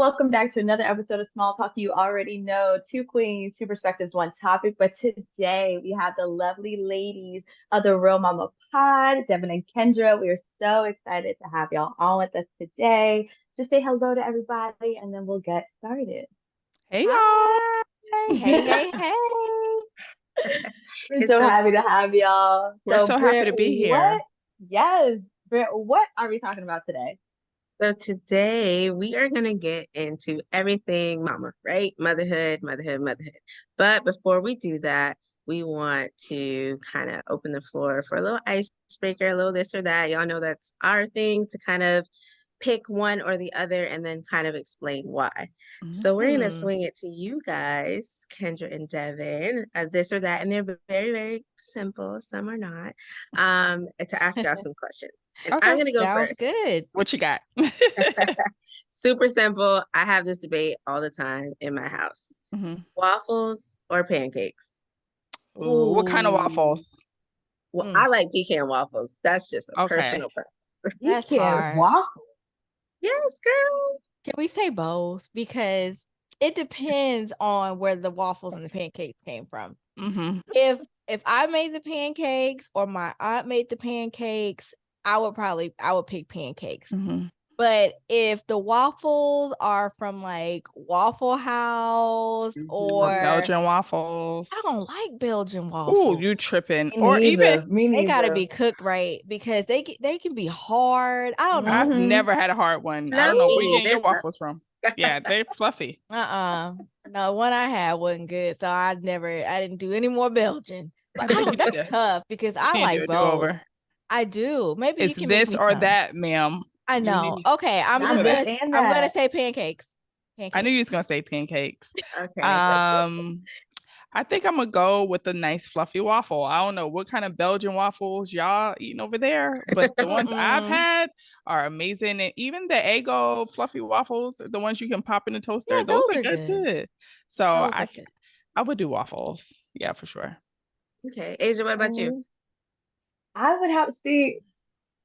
welcome back to another episode of Small Talk. You already know two queens, two perspectives, one topic. But today we have the lovely ladies of the Real Mama Pod, Devon and Kendra. We are so excited to have y'all on with us today. Just say hello to everybody and then we'll get started. Hey Hi. Hey, We're hey, hey. so It's so happy to have y'all. We're So, so happy Britt, to be here. yes, Britt, what are we talking about today? so today we are gonna get into everything mama, right? Motherhood, motherhood, motherhood. But before we do that, we want to kind of open the floor for a little icebreaker, a little this or that. Y'all know that's our thing to kind of pick one or the other and then kind of explain why. So we're gonna Mm. swing it to you guys, Kendra and Devin, this or that, and they're very, very simple. Some are not. To ask y'all some questions, and I'm Okay, gonna go sounds first. good. What you got? Super simple. I have this debate all the time in my house. Mhm. Waffles or pancakes? Ooh. What kind of Ooh. waffles? Well, Mm, I like pecan waffles. That's just a okay. personal preference. You That's can't hard. waffle. Yes, girl. Can we say both? Because it depends on where the waffles and the pancakes came from. Mm-hmm. If I made the pancakes or my aunt made the pancakes, I would pick pancakes. Mm-hmm. But if the waffles are from like Waffle House Or or Belgian waffles. I don't like Belgian Ooh, waffles. you tripping. Me Or even neither. Me They gotta neither. be cooked right because they can be hard. I don't know. I've Hmm. never had a hard one. I don't know where you Fluffy. get your waffles from. Yeah, they're fluffy. No, one I had wasn't good, so I didn't do any more Belgian. I But I think don't. you need That's to tough because you I need to do like a both. do-over. I do. Maybe you It's can make this me or some. that, ma'am. I You know. need Okay, I'm this I just or gonna. that. understand I'm gonna that. say pancakes. I knew Pancakes. you was gonna say pancakes. Okay. Um, I think I'm gonna go with a nice fluffy waffle. I don't know what kind of Belgian waffles y'all eating over there, but the ones I've Mm-mm. had are amazing. And even the Eggo fluffy waffles, the ones you can pop in the toaster, Yeah, those those are are good good. too. So Those are good. I would do waffles. Yeah, for sure. Okay, Asia, what about you? Um, I would have to see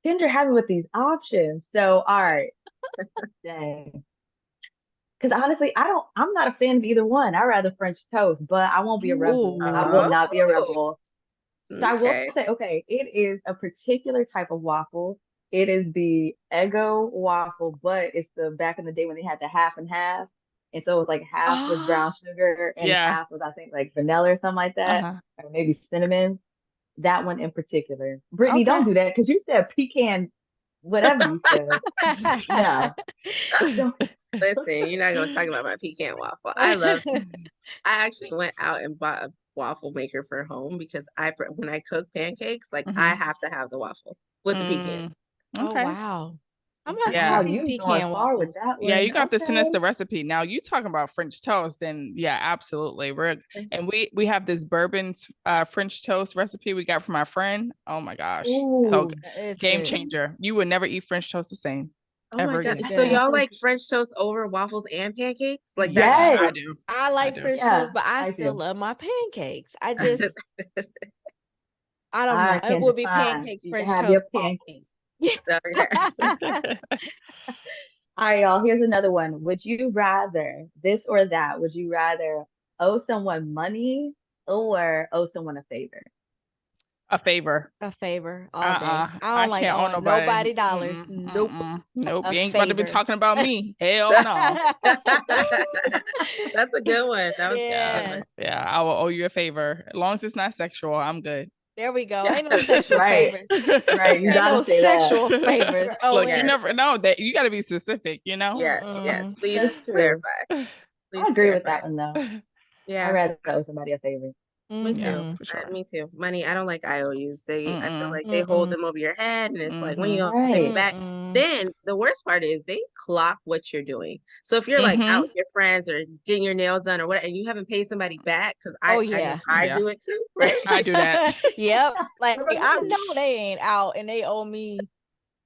Kendra happy with these options. So, all right, dang. Because honestly, I'm not a fan of either one. I rather French toast, but I won't be a rebel. I will Ooh. not be a Oh, rebel. So I will okay. say, okay, it is a particular type of waffle. It is the Eggo waffle, but it's the back in the day when they had the half and half. And so it was like half was Oh, brown sugar and Yeah. half was, I think, like vanilla or something like that, Uh-huh. or maybe cinnamon. That one in particular. Brittany, Okay. don't do that because you said pecan, whatever you said. No, don't. Listen, you're not gonna talk about my pecan waffle. I actually went out and bought a waffle maker for home because when I cook pancakes, like I Mhm. have to have the waffle with the pecan. Oh Okay. wow. I'm gonna have to try Wow, Yeah. these you going pecan far with waffles. that Yeah, one. you got to send us Okay. the recipe. Now you talking about French toast, then yeah, absolutely. We have this bourbon French toast recipe we got from our friend. Oh my gosh. So Ooh, It's game good. changer. You would never eat French toast the same Oh my ever God. It's So I good. y'all think like French toast over waffles and pancakes? Like that's Yeah. I yes. do. I I like do. French toast, Yeah, but I I still do. love my pancakes. I don't know. I It can would be define. pancakes, You can French have your toast, pancakes. waffles. Yeah. Okay. All right, y'all. Here's another one. Would you rather this or that? Would you rather owe someone money or owe someone a favor? A favor. A favor all day. Uh-uh. I I don't like can't owe owing nobody. nobody dollars. Mm-mm, Nope. mm-mm. Nope. A You ain't about to be favor. talking about me. Hell no. That's a good one. That was a good Yeah. one. Yeah, I will owe you a favor. As long as it's not sexual, I'm good. There we go. Yeah. Ain't no sexual Right, favors. right. You Ain't gotta no say that. sexual favors. Look, you Only never know that you got to be specific, you know? Uh, Yes. mm-mm. Please that's true. clarify. I Please agree with clarify. that one though. I'd Yeah. rather owe somebody a favor. Me too. Mm-hmm. For sure. Mm-mm. Me too. Money, I don't like IOUs. I feel Mm-mm. like they hold Mm-mm. them over your head, and it's like when you Mm-mm. gonna pay me Right. back. Mm-mm. Then the worst part is they clock what you're doing. So if you're like out Mm-hmm. with your friends or getting your nails done or what, and you haven't paid somebody back, because Oh I know yeah. I Mhm. do it too, right? Yeah. I do that. Yep. Like I know they ain't out and they owe me.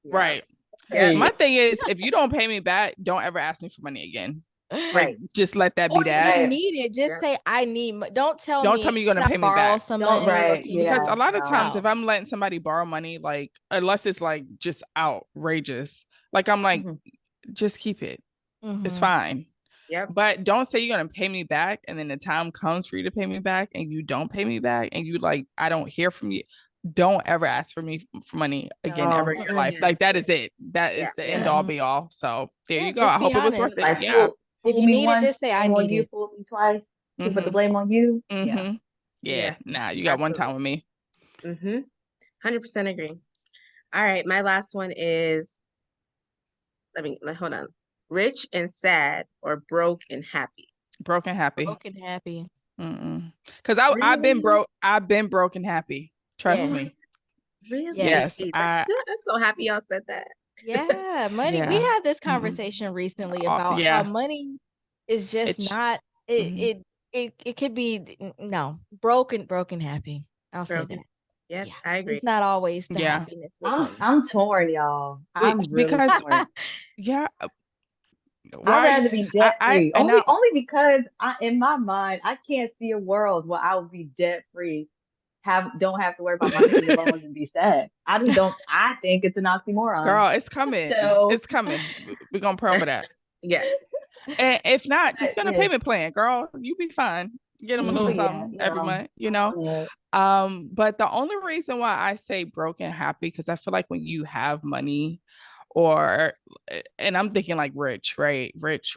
Right. Yep. My Period. thing is, if you don't pay me back, don't ever ask me for money again. Like, Right. just let that Or be if you that. Right. need it, just Yeah. say I need. Don't tell Don't tell me me you're can gonna I pay me borrow back. some Don't money or right. can you? Because a Yeah. lot of times No. if No. I'm letting somebody borrow money, like unless it's like just outrageous, like I'm like, Mhm. just keep it. It's fine. Yep. But don't say you're gonna pay me back, and then the time comes for you to pay me back, and you don't pay me back, and you like, I don't hear from you. Don't ever ask for me for money again ever in your life. Yes, Like that yes. is it. That is Yes, the end yes. all be all. So there Yeah, you go. just I be hope it was worth honest. it. Like Yeah. If fool you me need it, once, just say I shame on need you. it. Fool me twice, you put the Mm-hmm. blame on you. Yeah. Mm-hmm. Yeah. Nah, you got one time with me. 100% agree. All right, my last one is, hold on. Rich and sad or broke and happy? Broken happy. Broken happy. Because I've been Really? broke. I've been broken happy. Trust Yes. me. Really? Yes. Yes. That's good. I'm so happy y'all said that. Yeah, money. We Yeah. had this Mm-mm. conversation recently about Yeah. how money is just It's not mhm. it could be no broken happy. I'll say Broken. that. Yep, Yeah. I agree. It's not always the Yeah. happiness with I'm money. I'm torn, y'all. I'm really Because torn. yeah, I'd why rather be debt I free. and Only because in my mind, I can't see a world where I would be debt free, don't have to worry about my student loans and be sad. I just don't. I think it's an oxymoron. girl, it's coming. So It's coming. We're gonna pray over that. Yeah. And if not, just get a yeah, payment plan, girl. You be fine. Get them a little but yeah, something every no, month, you I'm know. on it. But the only reason why I say broken happy, because I feel like when you have money, or and I'm thinking like rich, right? Rich,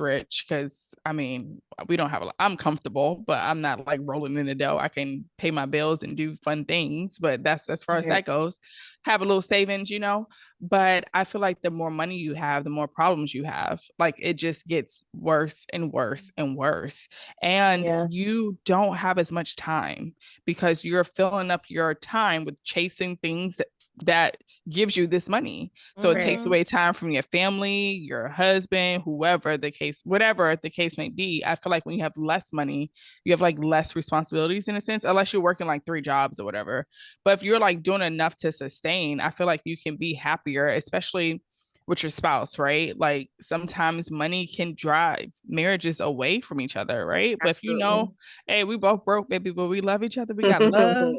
because I mean, we don't have a lot. I'm comfortable, but I'm not like rolling in the dough. I can pay my bills and do fun things, but that's as far as Yeah, that goes. Have a little savings, you know. But I feel like the more money you have, the more problems you have. Like it just gets worse and worse and worse. And yeah, you don't have as much time because you're filling up your time with chasing things that gives you this money. So it takes Right. away time from your family, your husband, whoever the case, whatever the case may be. I feel like when you have less money, you have like less responsibilities in a sense, unless you're working like 3 jobs or whatever. But if you're like doing enough to sustain, I feel like you can be happier, especially with your spouse, right? Like sometimes money can drive marriages away from each other, right? But if you Absolutely. know, hey, we both broke, baby, but we love each other, we got love.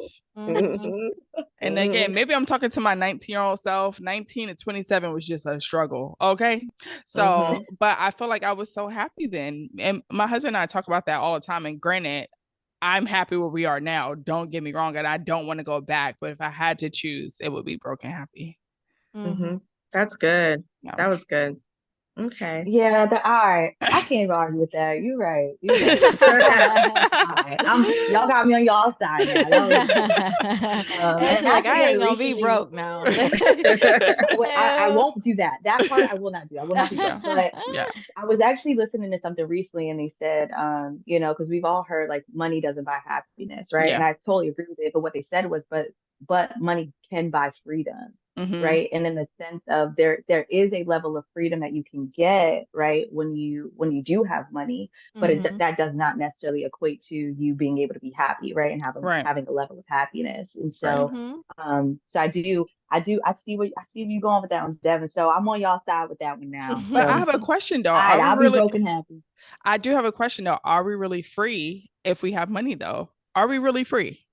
And again, maybe I'm talking to my 19-year-old self. 19 to 27 was just a struggle. Okay. So, but I feel like I was so happy then. And my husband and I talk about that all the time. And granted, I'm happy where we are now. Don't get me wrong. And I don't want to go back. But if I had to choose, it would be broken happy. That's good. Yeah. That was good. Okay. yeah. All right. I can't even argue with that. You're right. You're right. All right. Y'all got me on y'all side now. That was good. And she's And like, I actually, ain't gonna be recently, broke now. I won't do that. That part I will not do. I will not be broke. Yeah. But Yeah. I was actually listening to something recently, and they said, because we've all heard like money doesn't buy happiness, right? And Yeah. I totally agree with it. But what they said was, but money can buy freedom, Mm-hmm. right? And in the sense of there is a level of freedom that you can get, right, when you do have money, but that does not necessarily equate to you being able to be happy, right, and Right. having a level of happiness. And Right. so, so I see where you going with that one, Devin. So I'm on y'all side with that one now. But I So have a question though. all right, Are we I'll be really, broken happy. I do have a question though. Are we really free if we have money though? Are we really free?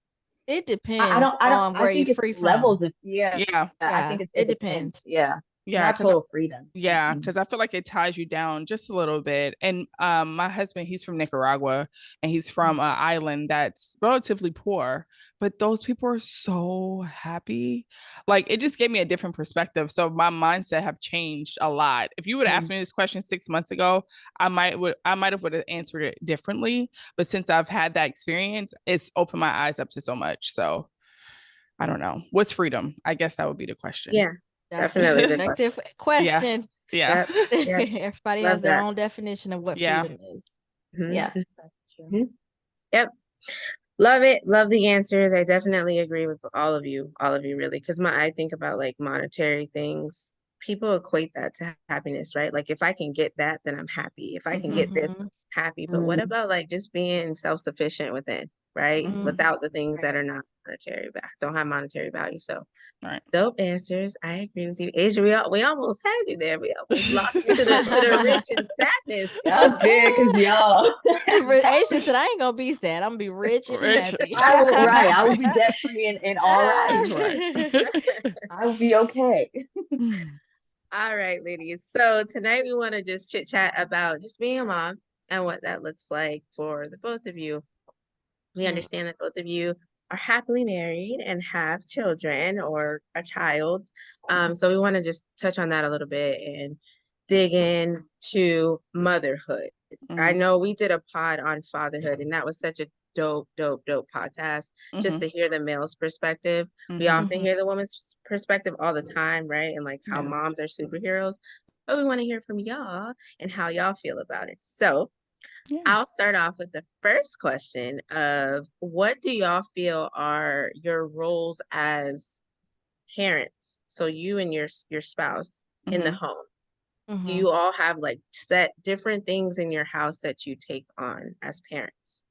It I depends don't on I where you're think it's free from. levels of yeah. Yeah. I Yeah, think it it depends. depends. Yeah. Yeah. Not Because total freedom. yeah, Mm-mm. because I feel like it ties you down just a little bit. And my husband, he's from Nicaragua and he's from an island that's relatively poor, but those people are so happy. Like it just gave me a different perspective. So my mindset have changed a lot. If you would have asked me this question 6 months ago, I might have would have answered it differently. But since I've had that experience, it's opened my eyes up to so much. So I don't know. What's freedom? I guess that would be the question. Yeah, That's a definitely the subjective Yeah. question. Yeah. Yep. Yep. Everybody Love has their that. own definition of what Yeah. freedom is. Yeah, that's true. Yep. Love it. Love the answers. I definitely agree with all of you really. Because I think about like monetary things. People equate that to happiness, right? Like if I can get that, then I'm happy. If I can get this, I'm happy. But what about like just being self-sufficient within, right? Without the things that are not don't have monetary value. So Right. dope answers. I agree with you. Asia, we almost had you there. We almost lost you to the rich and sadness. Y'all did because y'all. Aisha said, I ain't gonna be sad. I'm gonna be rich and Rich. happy. I will be debt free and all right. Right. I will be okay. All right, ladies. So tonight we want to just chit chat about just being a mom and what that looks like for the both of you. We understand that both of you are happily married and have children or a child. So we want to just touch on that a little bit and dig into motherhood. I know we did a pod on fatherhood, and that was such a dope podcast just to hear the male's perspective. We often hear the woman's perspective all the time, right? And like how moms are superheroes. But we want to hear from y'all and how y'all feel about it. So I'll start off with the first question of what do y'all feel are your roles as parents? So you and your spouse in the home. Do you all have like set different things in your house that you take on as parents?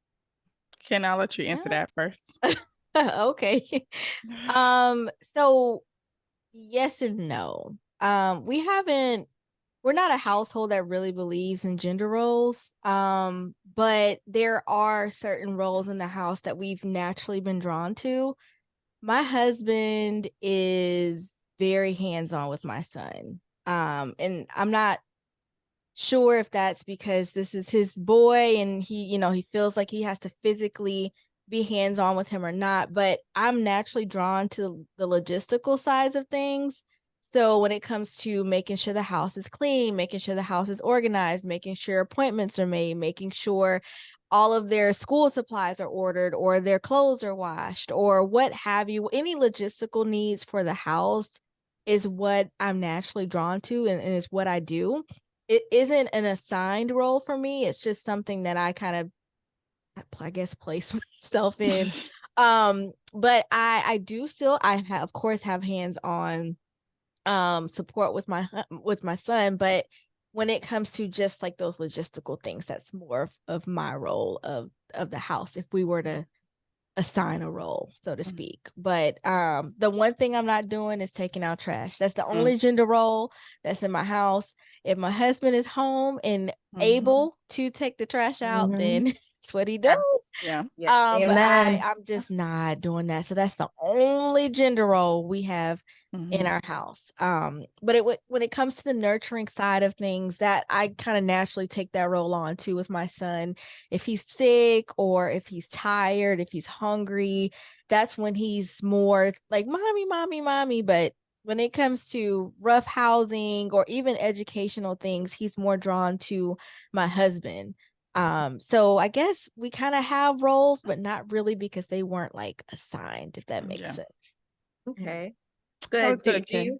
Can I let you answer that first? Okay. So yes and no. We're not a household that really believes in gender roles. But there are certain roles in the house that we've naturally been drawn to. My husband is very hands-on with my son. And I'm not sure if that's because this is his boy and he feels like he has to physically be hands-on with him or not, but I'm naturally drawn to the logistical sides of things. So when it comes to making sure the house is clean, making sure the house is organized, making sure appointments are made, making sure all of their school supplies are ordered or their clothes are washed or what have you, any logistical needs for the house is what I'm naturally drawn to and is what I do. It isn't an assigned role for me. It's just something that I kind of, I guess, place myself in. But I do still, of course have hands-on support with my son, but when it comes to just like those logistical things, that's more of my role of the house if we were to assign a role, so to speak. But the one thing I'm not doing is taking out trash. That's the only gender role that's in my house. If my husband is home and able to take the trash out, then that's what he does. Yeah. But Amen. I'm just not doing that. So that's the only gender role we have in our house. But when it comes to the nurturing side of things, that I kind of naturally take that role on too with my son. If he's sick or if he's tired, if he's hungry, that's when he's more like mommy, mommy, mommy. But when it comes to rough housing or even educational things, he's more drawn to my husband. So I guess we kind of have roles, but not really because they weren't like assigned, if that makes sense. Okay. That Good. was good, Ken.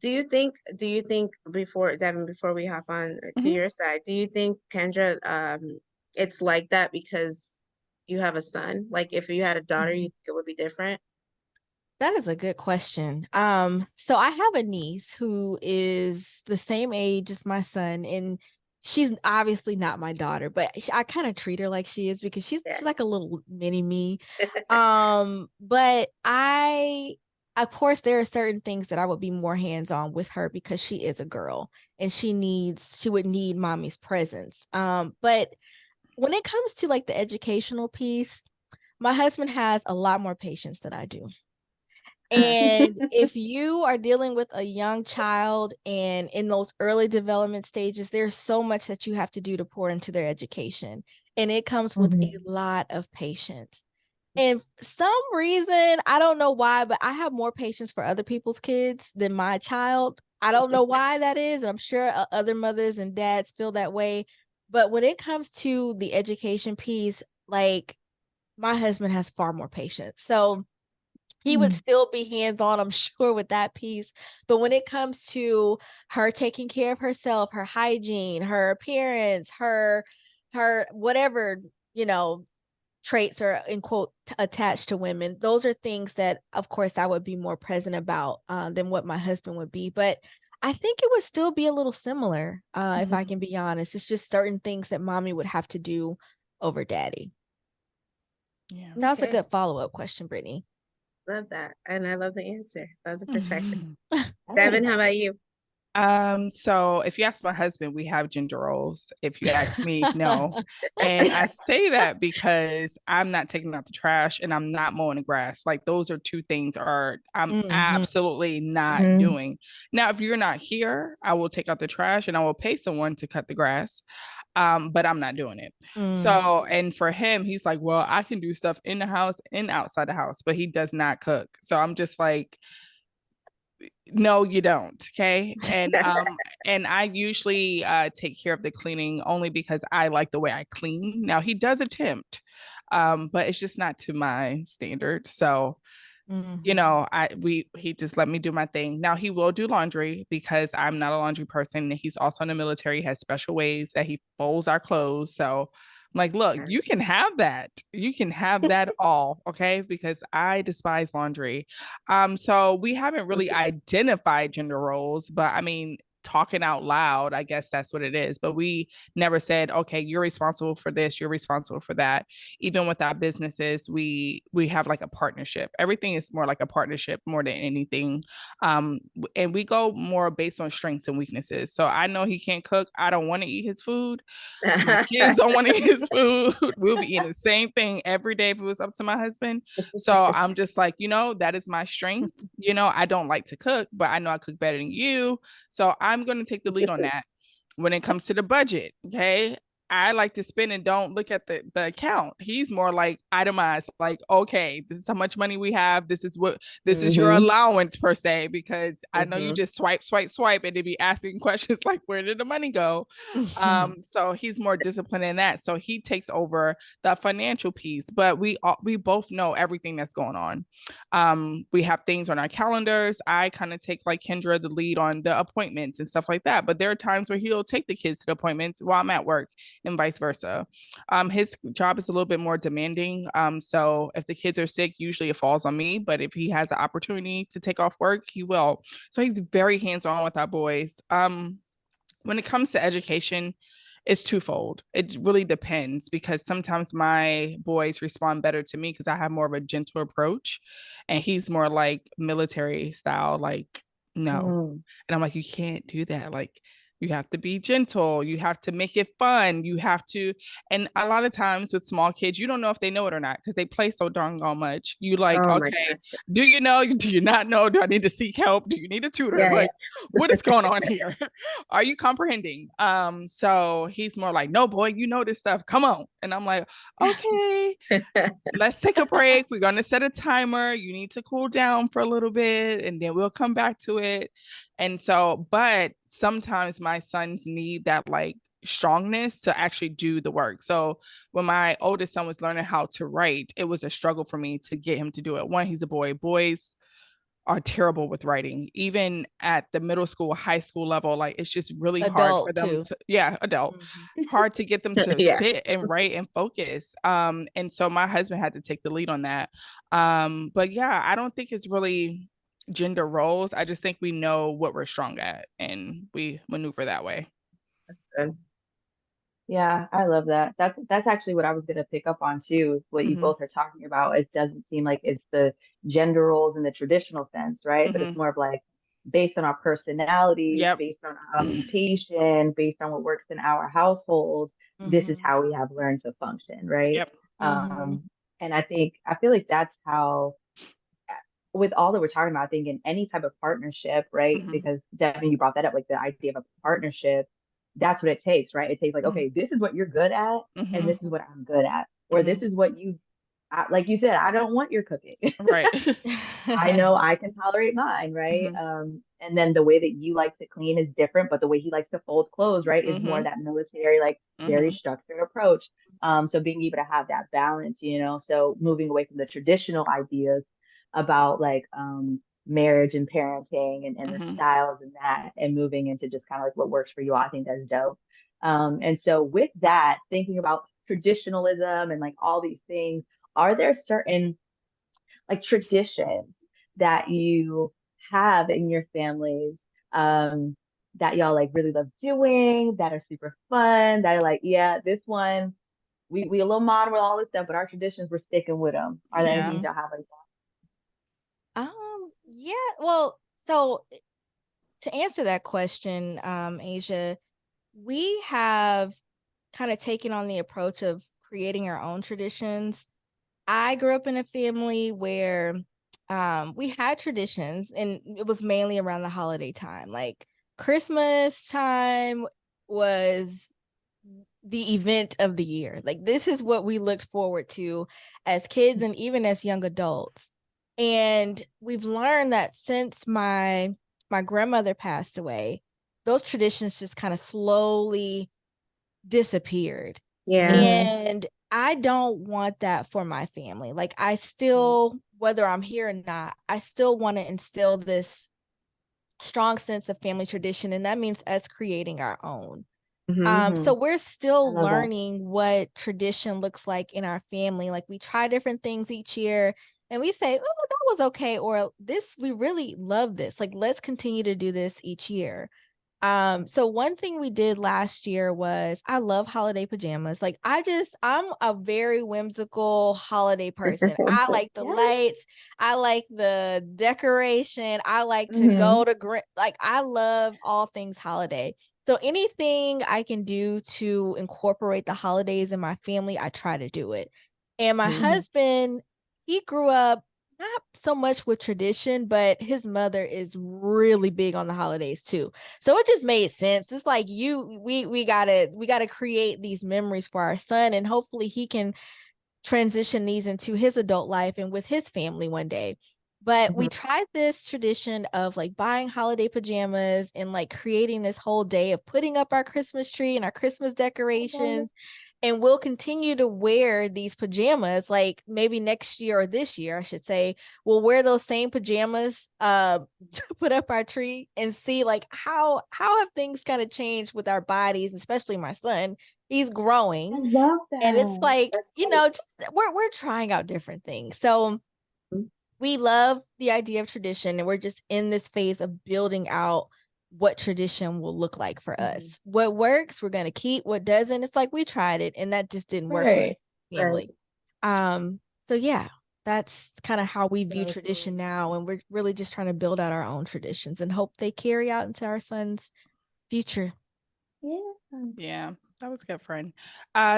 Do you think before Devin, before we hop on to your side, do you think Kendra, it's like that because you have a son? Like if you had a daughter, you think it would be different? That is a good question. So I have a niece who is the same age as my son, and she's obviously not my daughter, but I kind of treat her like she is because she's like a little mini me. But of course, there are certain things that I would be more hands-on with her because she is a girl and she would need mommy's presence. But when it comes to like the educational piece, my husband has a lot more patience than I do. And if you are dealing with a young child and in those early development stages, there's so much that you have to do to pour into their education. And it comes with a lot of patience. And for some reason, I don't know why, but I have more patience for other people's kids than my child. I don't know why that is. And I'm sure other mothers and dads feel that way. But when it comes to the education piece, like my husband has far more patience. So he would still be hands-on, I'm sure, with that piece. But when it comes to her taking care of herself, her hygiene, her appearance, her whatever, traits are in quote attached to women, those are things that, of course, I would be more present about than what my husband would be. But I think it would still be a little similar, if I can be honest. It's just certain things that mommy would have to do over daddy. Yeah. That was a good follow-up question, Brittany. Love that. And I love the answer. Love the perspective. Devin, how about you? So if you ask my husband, we have gender roles. If you ask me, no. And I say that because I'm not taking out the trash and I'm not mowing the grass. Like those are two things I'm Mhm. absolutely not Mhm. doing. Now, if you're not here, I will take out the trash and I will pay someone to cut the grass. But I'm not doing it. Mm. So, and for him, he's like, well, I can do stuff in the house and outside the house, but he does not cook. So I'm just like, no, you don't. Okay. And I usually take care of the cleaning only because I like the way I clean. Now he does attempt, but it's just not to my standard. So you Mhm. know, he just let me do my thing. Now he will do laundry because I'm not a laundry person. He's also in the military, has special ways that he folds our clothes. So I'm like, look, you can have that. You can have that all, okay? Because I despise laundry. So we haven't really identified gender roles, but I mean, talking out loud, I guess that's what it is. But we never said, okay, you're responsible for this, you're responsible for that. Even with our businesses, we have like a partnership. Everything is more like a partnership more than anything. And we go more based on strengths and weaknesses. So I know he can't cook. I don't want to eat his food. My kids don't want to eat his food. We'll be eating the same thing every day if it was up to my husband. So I'm just like, that is my strength. I don't like to cook, but I know I cook better than you. So I'm going to take the lead on that when it comes to the budget. Okay. I like to spend and don't look at the account. He's more like itemized, like, okay, this is how much money we have. This is your Mhm. allowance per se, because I know you Mhm. just swipe, swipe, swipe, and they be asking questions like, where did the money go? So he's more disciplined in that. So he takes over the financial piece, but we both know everything that's going on. We have things on our calendars. I kind of take like Kendra the lead on the appointments and stuff like that. But there are times where he'll take the kids to the appointments while I'm at work and vice versa. His job is a little bit more demanding. So if the kids are sick, usually it falls on me. But if he has an opportunity to take off work, he will. So he's very hands-on with our boys. When it comes to education, it's twofold. It really depends because sometimes my boys respond better to me because I have more of a gentle approach, and he's more like military style, like, no. Mm. And I'm like, you can't do that. Like, you have to be gentle. You have to make it fun. You have to, and a lot of times with small kids, you don't know if they know it or not because they play so darn much. You like, Oh my okay, gosh. do you know? Do you not know? Do I need to seek help? Do you need a tutor? Yeah, Like, what is going on here? Are you comprehending? So he's more like, no, boy, you know this stuff. Come on. And I'm like, okay, yeah. let's take a break. We're going to set a timer. You need to cool down for a little bit and then we'll come back to it. And so, but sometimes my sons need that like strongness to actually do the work. So when my oldest son was learning how to write, it was a struggle for me to get him to do it. One, he's a boy. Boys are terrible with writing, even at the middle school, high school level. Like it's just really hard for Adult them too. to, yeah, adult, Mhm. hard to get them to Yeah. sit and write and focus. And so my husband had to take the lead on that. But yeah, I don't think it's really gender roles. I just think we know what we're strong at and we maneuver that way. Good. Yeah, I love that. That's actually what I was gonna pick up on too, is what you Mm-hmm. both are talking about. It doesn't seem like it's the gender roles in the traditional sense, right? But it's Mm-hmm. more of like based on our personalities, Yep. based on our occupation, based on what works in our household, this is Mhm. how we have learned to function, right? Yep. Mhm. Um, and I feel like that's how with all that we're talking about, I think in any type of partnership, right? Mm-hmm. Because Devin, you brought that up, like the idea of a partnership, that's what it takes, right? It takes like, Mm-hmm. okay, this is what you're good at, and Mm-hmm. this is what I'm good at, or Mm-hmm. this is what like you said, I don't want your cooking. Right. I know I can tolerate mine, right? Mm-hmm. And then the way that you like to clean is different, but the way he likes to fold clothes, right, is more Mm-hmm. that military, like very Mm-hmm. structured approach. So being able to have that balance, so moving away from the traditional ideas about like marriage and parenting and the Mm-hmm. styles and that, and moving into just kind of like what works for you. I think that's dope. And so with that, thinking about traditionalism and like all these things, are there certain like traditions that you have in your families that y'all like really love doing, that are super fun, that are like, yeah, this one we a little modern with all this stuff, but our traditions we're sticking with them. Are there Yeah. anything Mhm. y'all have like Yeah, well, so to answer that question, Asia, we have kind of taken on the approach of creating our own traditions. I grew up in a family where we had traditions, and it was mainly around the holiday time. Like Christmas time was the event of the year. Like this is what we looked forward to as kids and even as young adults. And we've learned that since my grandmother passed away, those traditions just kind of slowly disappeared. Yeah. And I don't want that for my family. Like I still, whether I'm here or not, I still want to instill this strong sense of family tradition. And that means us creating our own. So we're still learning what tradition looks like in our family. Like we try different things each year and we say, oh, that was okay. Or this, we really love this. Like, let's continue to do this each year. So one thing we did last year was I love holiday pajamas. Like I'm a very whimsical holiday person. I like the lights. I like the decoration. I like to go to like I love all things holiday. So anything I can do to incorporate the holidays in my family, I try to do it. And my husband, he grew up not so much with tradition, but his mother is really big on the holidays too. So it just made sense. It's like we gotta create these memories for our son, and hopefully he can transition these into his adult life and with his family one day. But we tried this tradition of like buying holiday pajamas and like creating this whole day of putting up our Christmas tree and our Christmas decorations. And we'll continue to wear these pajamas, like maybe next year or this year, I should say, we'll wear those same pajamas to put up our tree and see like how have things kind of changed with our bodies, especially my son. He's growing. I love that. And it's like, just we're trying out different things. So we love the idea of tradition, and we're just in this phase of building out what tradition will look like for us. What works, we're going to keep. What doesn't, it's like we tried it and that just didn't work for us family. So yeah, that's kind of how we view tradition now, and we're really just trying to build out our own traditions and hope they carry out into our son's future. Yeah, that was good, friend.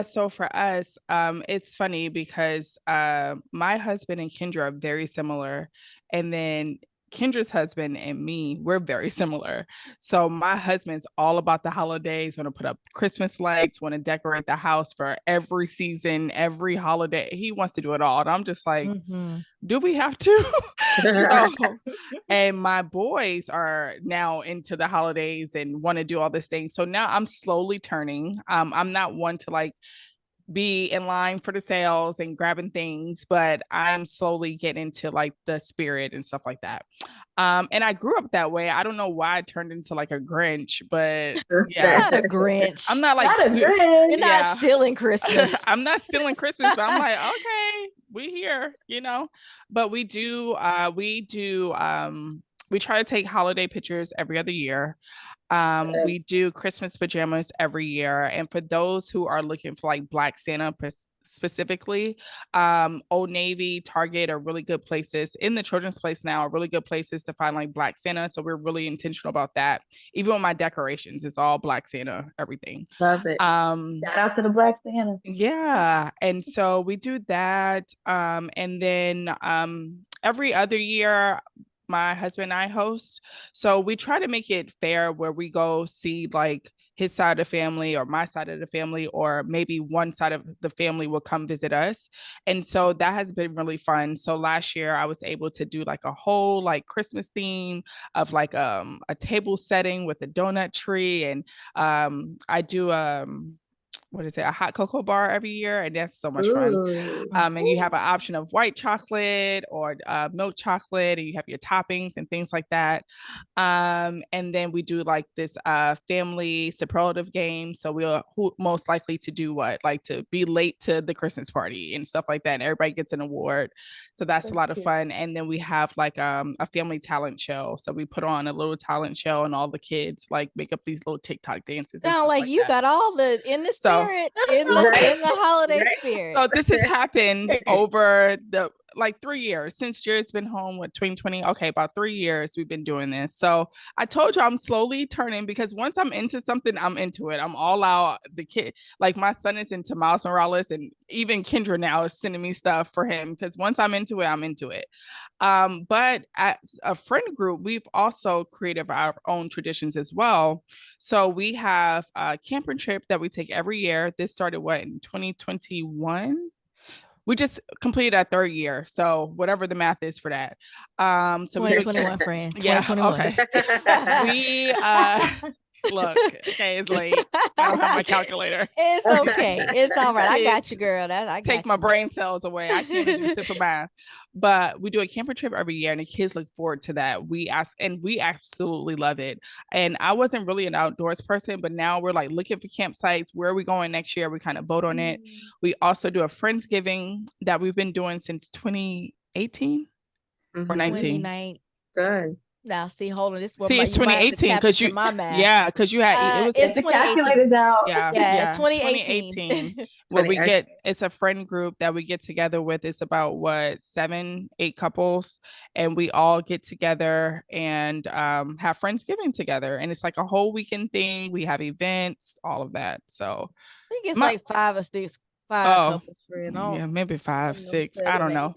So for us, it's funny because my husband and Kendra are very similar, and then Kendra's husband and me, we're very similar. So my husband's all about the holidays, want to put up Christmas lights, want to decorate the house for every season, every holiday. He wants to do it all. And I'm just like, do we have to? So, and my boys are now into the holidays and want to do all this thing. So now I'm slowly turning. I'm not one to like be in line for the sales and grabbing things, but I'm slowly getting into like the spirit and stuff like that. And I grew up that way. I don't know why I turned into like a Grinch, but yeah. Not a Grinch. I'm not like not a Grinch. You're not stealing Christmas. I'm not stealing Christmas, but I'm like, okay, we here, But we try to take holiday pictures every other year. We do Christmas pajamas every year. And for those who are looking for like Black Santa specifically, Old Navy, Target are really good places. In the children's place now are really good places to find like Black Santa. So we're really intentional about that. Even with my decorations, it's all Black Santa, everything. Love it. Shout out to the Black Santa. Yeah. And so we do that. And then every other year, my husband and I host. So we try to make it fair where we go see like his side of the family or my side of the family, or maybe one side of the family will come visit us. And so that has been really fun. So last year I was able to do like a whole like Christmas theme of like a table setting with a donut tree. And I do what is it, a hot cocoa bar every year, and that's so much fun. And you have an option of white chocolate or milk chocolate, and you have your toppings and things like that. And then we do like this family superlative game. So we'll most likely to do what, like to be late to the Christmas party and stuff like that, and everybody gets an award. So that's a lot of fun. And then we have like a family talent show. So we put on a little talent show, and all the kids like make up these little TikTok dances. Sound like you got all the in the spirit, in the holiday spirit. So this has happened over like 3 years since Jared's been home with 2020. Okay, about 3 years we've been doing this. So I told you I'm slowly turning, because once I'm into something, I'm into it. I'm all out. The kid, like my son is into Miles Morales, and even Kendra now is sending me stuff for him, because once I'm into it, I'm into it. But as a friend group, we've also created our own traditions as well. So we have a camping trip that we take every year. This started in 2021. We just completed our 3rd year, so whatever the math is for that. So we do 2021, friend. yeah, 2021. okay. We look, okay, it's late. I don't have my calculator. It's okay. It's all right. I got you, girl. I got Take my you. brain cells away. I can't even do simple math. But we do a camper trip every year, and the kids look forward to that. We absolutely love it. And I wasn't really an outdoors person, but now we're like looking for campsites. Where are we going next year? We kind of vote on it. We also do a Friendsgiving that we've been doing since 2018 or 19. 29. Good. Now, see, hold on. This is what See, it's you might have to 2018 tap because into you, my math. yeah, because you had it was It's The 2018. calculator's out. Yeah, it's 2018 2018. where we get, it's a friend group that we get together with. It's about 7, 8 couples, and we all get together and have Friendsgiving together, and it's like a whole weekend thing. We have events, all of that. So I think it's like 5 or 6, 5 couples, friend. yeah, maybe 5, 6. I I don't know.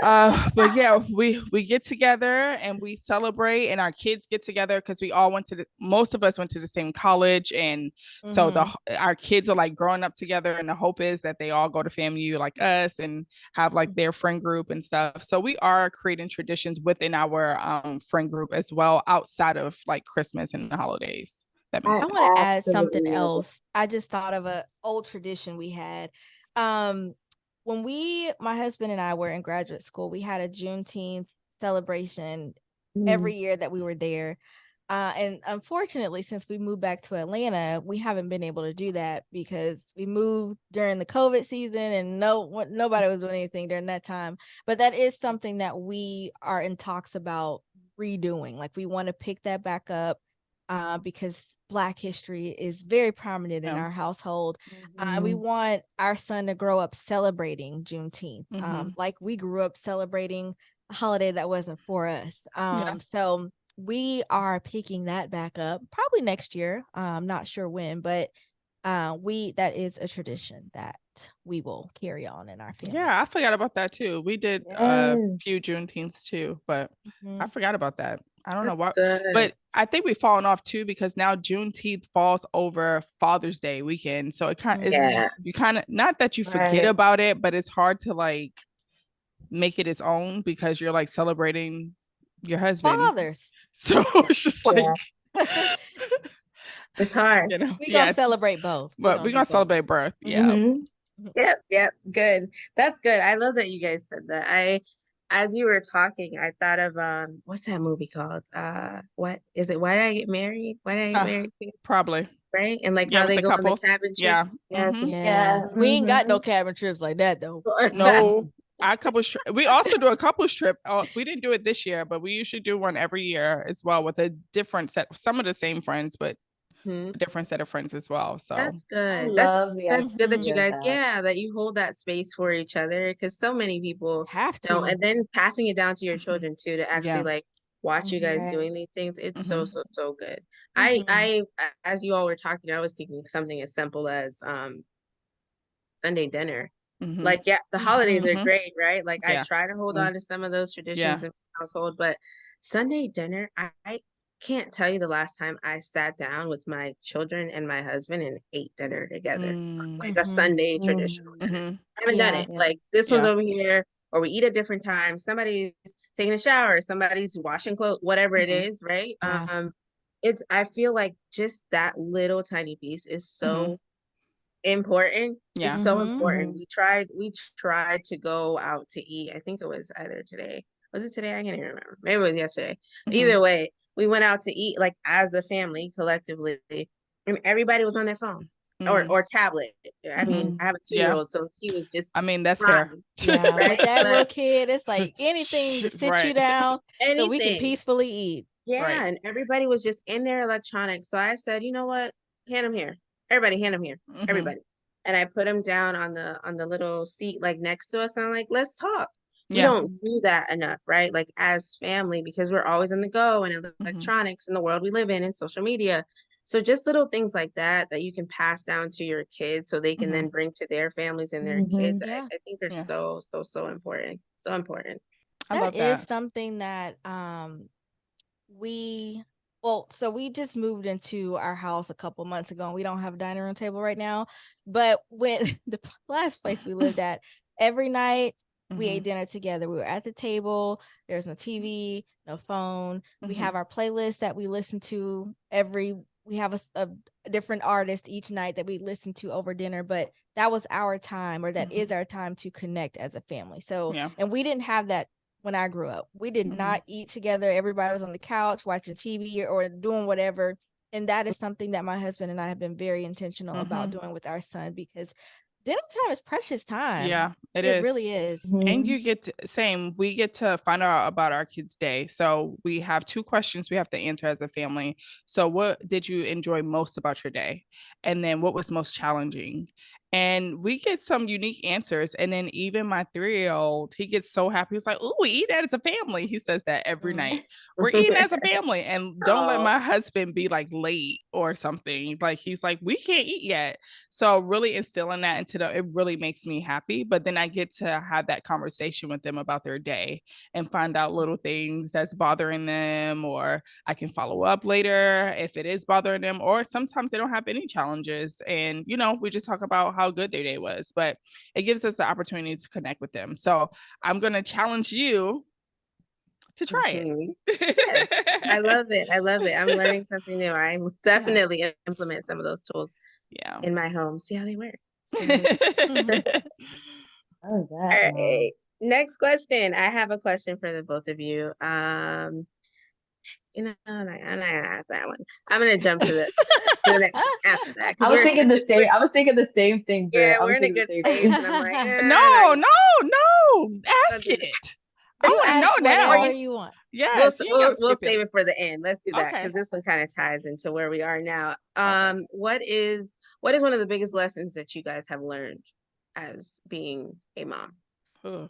But yeah, we get together and we celebrate, and our kids get together because we all most of us went to the same college, and so our kids are like growing up together, and the hope is that they all go to FAMU like us and have like their friend group and stuff. So we are creating traditions within our friend group as well, outside of like Christmas and the holidays. That makes I sense. want to add something else. I just thought of an old tradition we had. When my husband and I were in graduate school, we had a Juneteenth celebration every year that we were there. And unfortunately, since we moved back to Atlanta, we haven't been able to do that because we moved during the COVID season, and nobody was doing anything during that time. But that is something that we are in talks about redoing. Like, we want to pick that back up because Black history is very prominent in our household. We want our son to grow up celebrating Juneteenth, like we grew up celebrating a holiday that wasn't for us. So we are picking that back up probably next year. I'm not sure when, but that is a tradition that we will carry on in our family. Yeah, I forgot about that too. We did a few Juneteenths too, but I forgot about that. I don't know why, but I think we've fallen off too because now Juneteenth falls over Father's Day weekend. So it kind of you kind of, not that you forget about it, but it's hard to like make it its own because you're like celebrating your husband. Fathers. So it's just like it's hard. You know? We're gonna celebrate both. But we're gonna celebrate both. Yeah. Yep. Good. That's good. I love that you guys said that. As you were talking, I thought of what's that movie called? What is it? Why Did I Get Married? Why Did I Get Married? Probably. Right? And like how they go on the cabin trip. Yeah. We ain't got no cabin trips like that though. No. Our couples we also do a couples trip. We didn't do it this year, but we usually do one every year as well with a different set, some of the same friends, but a different set of friends as well. So that's good. That's good that you guys, that you hold that space for each other, because so many people have to, don't. And then passing it down to your children too, to actually like watch you guys doing these things. It's so good. I as you all were talking, I was thinking something as simple as Sunday dinner. Like, the holidays are great, right? Like I try to hold on to some of those traditions in my household, but Sunday dinner, I can't tell you the last time I sat down with my children and my husband and ate dinner together, like a Sunday traditional dinner. I haven't done it. Like this one's over here, or we eat at different times. Somebody's taking a shower, somebody's washing clothes, whatever it is, right? I feel like just that little tiny piece is so important. It's so important. We tried to go out to eat. I think it was either today. Was it today? I can't even remember. Maybe it was yesterday. Either way, we went out to eat like as a family collectively, and everybody was on their phone or tablet. I mean, I have a 2-year-old, so he was just, I mean, that's fair. Right? With that little kid, it's like anything to sit you down so we can peacefully eat. And everybody was just in their electronics. So I said, you know what? Hand them here. Everybody hand them here. Everybody. and I put him down on the little seat like next to us, and I'm like, let's talk. We Yeah. don't do that enough, right? Like as family, because we're always on the go and electronics in the world we live in and social media. So just little things like that you can pass down to your kids so they can then bring to their families and their kids. Yeah. I think they're Yeah. so important. So important. I That love is that. something that so we just moved into our house a couple months ago, and we don't have a dining room table right now. But when the last place we lived at, every night we ate dinner together. We were at the table. There's no TV, no phone. We have our playlist that we listen to we have a different artist each night that we listen to over dinner, but that was our time, or that is our time to connect as a family. So, Yeah. and we didn't have that when I grew up. We did not eat together. Everybody was on the couch watching TV or doing whatever. And that is something that my husband and I have been very intentional about doing with our son, because dinner time is precious time. Yeah, it It is. really is. And you get we get to find out about our kids' day. So we have 2 questions we have to answer as a family. So what did you enjoy most about your day? And then what was most challenging? And we get some unique answers. And then even my 3-year-old, he gets so happy. He's like, "Oh, we eat as a family." He says that every night. We're eating as a family. And don't let my husband be like late or something. Like he's like, "We can't eat yet." So really instilling that into them, it really makes me happy. But then I get to have that conversation with them about their day and find out little things that's bothering them, or I can follow up later if it is bothering them, or sometimes they don't have any challenges. And, we just talk about how good their day was, but it gives us the opportunity to connect with them. So I'm going to challenge you to try it. Yes, I love it. I love it. I'm learning something new. I definitely implement some of those tools in my home. See how they work. Oh, All right. Next question. I have a question for the both of you. I'm gonna ask that one. I'm gonna jump to the next after that, because I was thinking the same thing, Britt. yeah, I was we're in a thinking the good same space, thing. and I'm like, No, don't ask do that. it. I You want to know ask whatever now. you want. Yes, we'll save it for the end. Let's do that, Okay. because this one kind of ties into where we are now. Okay. What is one of the biggest lessons that you guys have learned as being a mom? Ooh.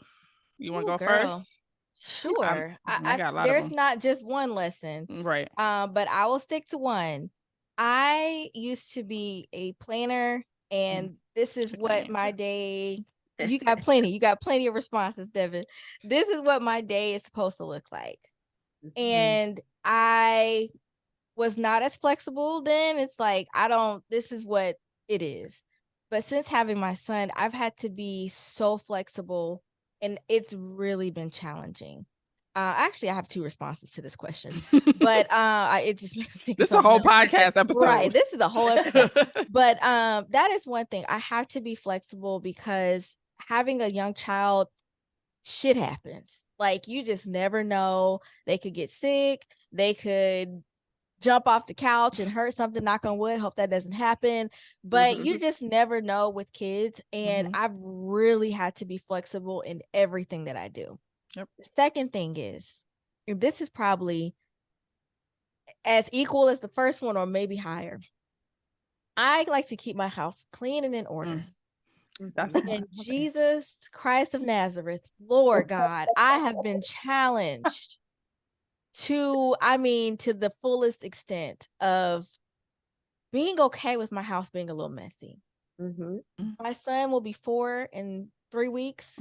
You want to go girl. first? Sure. I got a lot of there's them. not just one lesson. Right. But I will stick to one. I used to be a planner, and this is what my day. You got plenty of responses, Devin. This is what my day is supposed to look like. And I was not as flexible then. It's like, this is what it is. But since having my son, I've had to be so flexible, and it's really been challenging. Actually, I have 2 responses to this question, but it just made me think this is a whole podcast episode. Right, this is a whole episode. But that is one thing. I have to be flexible, because having a young child, shit happens. Like, you just never know. They could get sick. They could jump off the couch and hurt something, knock on wood, hope that doesn't happen. But you just never know with kids. And I've really had to be flexible in everything that I do. Yep. The second thing is, and this is probably as equal as the first one, or maybe higher, I like to keep my house clean and in order. That's and Jesus Christ of Nazareth, Lord God, I have been challenged to the fullest extent of being okay with my house being a little messy. My son will be 4 in 3 weeks,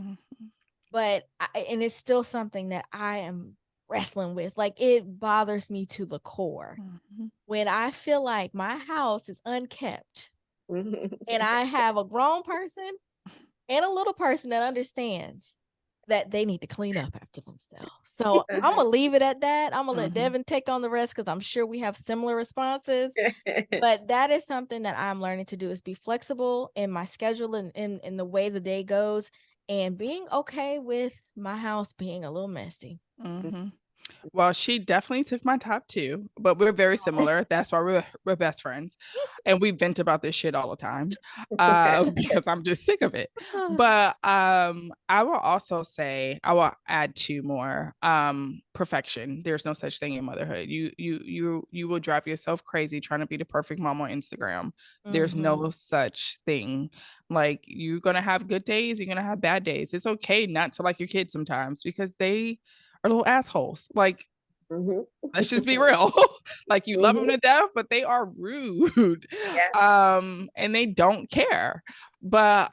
but and it's still something that I am wrestling with. Like, it bothers me to the core when I feel like my house is unkept, and I have a grown person and a little person that understands that they need to clean up after themselves. So I'm gonna leave it at that. I'm gonna let Devin take on the rest, because I'm sure we have similar responses. But that is something that I'm learning to do, is be flexible in my schedule and in the way the day goes, and being okay with my house being a little messy. Well, she definitely took my top two, but we're very similar. That's why we're best friends, and we vent about this shit all the time, because I'm just sick of it. But I will also say I will add two more. Perfection. There's no such thing in motherhood. You will drive yourself crazy trying to be the perfect mom on Instagram. There's no such thing. Like you're gonna have good days, you're gonna have bad days. It's okay not to like your kids sometimes because they are little assholes. Like, let's just be real. Like you love them to death, but they are rude. Yeah. And they don't care. But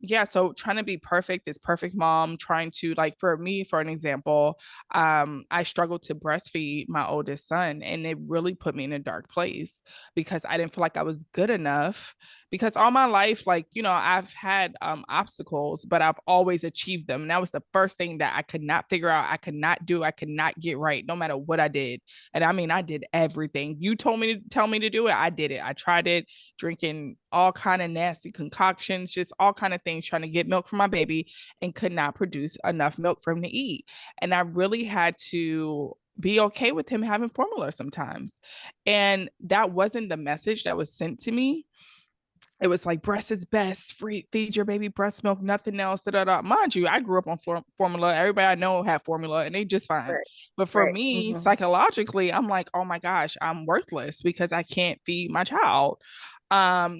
yeah, so trying to be perfect, this perfect mom, trying to like for me, for an example, I struggled to breastfeed my oldest son, and it really put me in a dark place because I didn't feel like I was good enough. Because all my life, like, you know, I've had obstacles, but I've always achieved them. And that was the first thing that I could not figure out, I could not do, I could not get right, no matter what I did. And I mean, I did everything. You told me to tell me to do it. I did it. I tried it, drinking all kind of nasty concoctions, just all kind of things, trying to get milk for my baby and could not produce enough milk for him to eat. And I really had to be okay with him having formula sometimes. And that wasn't the message that was sent to me. It was like breast is best, feed your baby breast milk, nothing else. Da, da, da. Mind you, I grew up on formula. Everybody I know had formula, and they just fine. Right. But for me, psychologically, I'm like, oh my gosh, I'm worthless because I can't feed my child.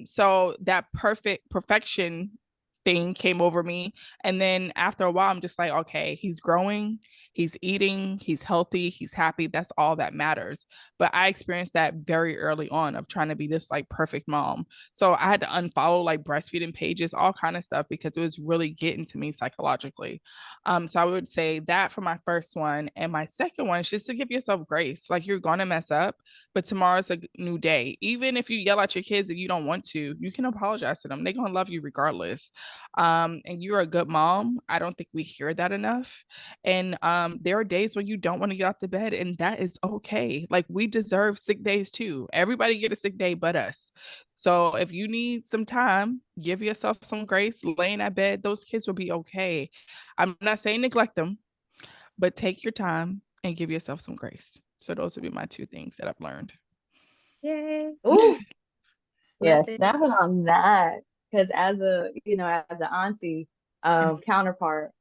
So that perfection thing came over me, and then after a while, I'm just like, okay, he's growing. He's eating, he's healthy, he's happy. That's all that matters. But I experienced that very early on of trying to be this like perfect mom. So I had to unfollow like breastfeeding pages, all kind of stuff, because it was really getting to me psychologically. So I would say that for my first one. And my second one is just to give yourself grace. Like you're gonna mess up, but tomorrow's a new day. Even if you yell at your kids and you don't want to, you can apologize to them. They're gonna love you regardless. And you're a good mom. I don't think we hear that enough. And there are days when you don't want to get out the bed, and that is okay. Like we deserve sick days too. Everybody get a sick day but us. So if you need some time, give yourself some grace, lay in that bed, those kids will be okay. I'm not saying neglect them, but take your time and give yourself some grace. So those would be my two things that I've learned. Yay. Ooh, yes, Nothing. snapping on that. Because as a, you know, as an auntie counterpart,